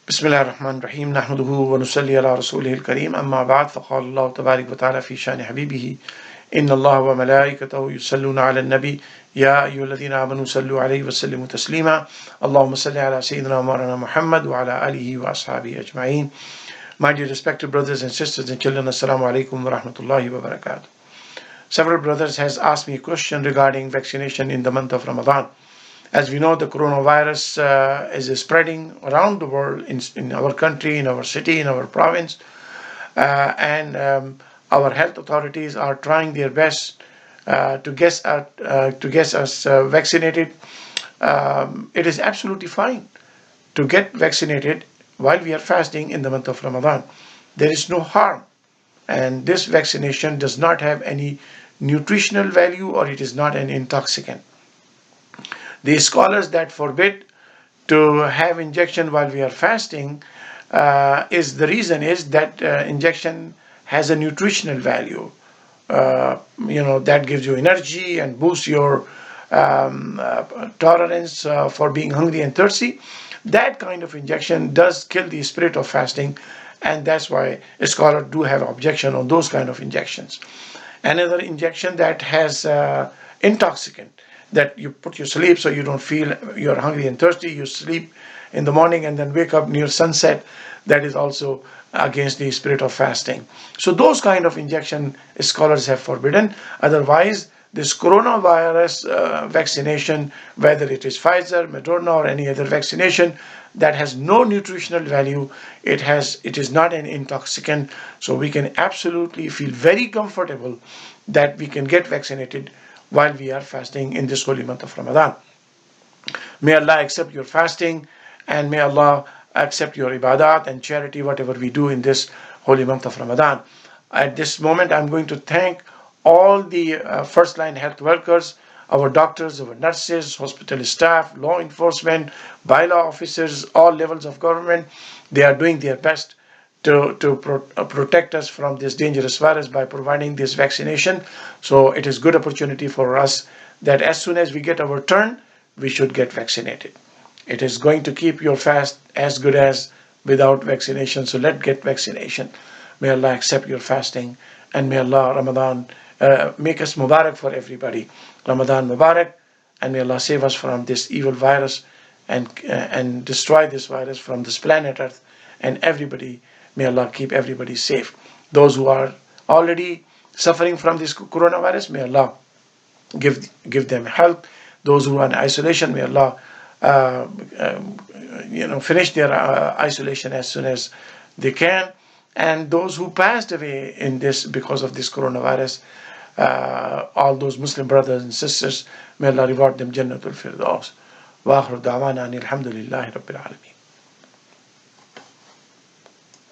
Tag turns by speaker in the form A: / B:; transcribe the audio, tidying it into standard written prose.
A: بسم الله الرحمن الرحيم نحمده ونصلي على رسوله الكريم أما بعد فقال الله تبارك وتعالى في شأن حبيبه إن الله وملائكته يصلون على النبي يا أيها الذين آمنوا صلوا عليه وسلموا تسليما اللهم صل على سيدنا مولانا محمد وعلى آله وأصحابه أجمعين. My dear respected brothers and sisters and children, Assalamu alaikum wa rahmatullahi wa barakatuh. Several brothers has asked me a question regarding vaccination in the month of Ramadan. As we know, the coronavirus is spreading around the world, in our country, in our city, in our province, and our health authorities are trying their best to get us vaccinated. It is absolutely fine to get vaccinated while we are fasting in the month of Ramadan. There is no harm, and this vaccination does not have any nutritional value or it is not an intoxicant. The scholars that forbid to have injection while we are fasting is the reason is that injection has a nutritional value. That gives you energy and boosts your tolerance for being hungry and thirsty. That kind of injection does kill the spirit of fasting, and that's why scholars do have objection on those kind of injections. Another injection that has intoxicant that you put you sleep so you don't feel you're hungry and thirsty. You sleep in the morning and then wake up near sunset. That is also against the spirit of fasting. So those kind of injection scholars have forbidden. Otherwise, this coronavirus vaccination, whether it is Pfizer, Moderna, or any other vaccination that has no nutritional value, it is not an intoxicant. So we can absolutely feel very comfortable that we can get vaccinated while we are fasting in this holy month of Ramadan. May Allah accept your fasting, and may Allah accept your ibadat and charity, whatever we do in this holy month of Ramadan. At this moment, I'm going to thank all the first line health workers, our doctors, our nurses, hospital staff, law enforcement, bylaw officers, all levels of government. They are doing their best to protect us from this dangerous virus by providing this vaccination. So it is good opportunity for us that as soon as we get our turn, we should get vaccinated. It is going to keep your fast as good as without vaccination. So let's get vaccination. May Allah accept your fasting, and may Allah Ramadan make us Mubarak for everybody. Ramadan Mubarak, and may Allah save us from this evil virus and destroy this virus from this planet Earth and everybody. May Allah keep everybody safe. Those who are already suffering from this coronavirus, may Allah give them help. Those who are in isolation, may Allah finish their isolation as soon as they can. And those who passed away in this because of this coronavirus, all those Muslim brothers and sisters, may Allah reward them Jannatul Firdaus. Wa akhiru da'wana anil hamdulillahi rabbil alameen.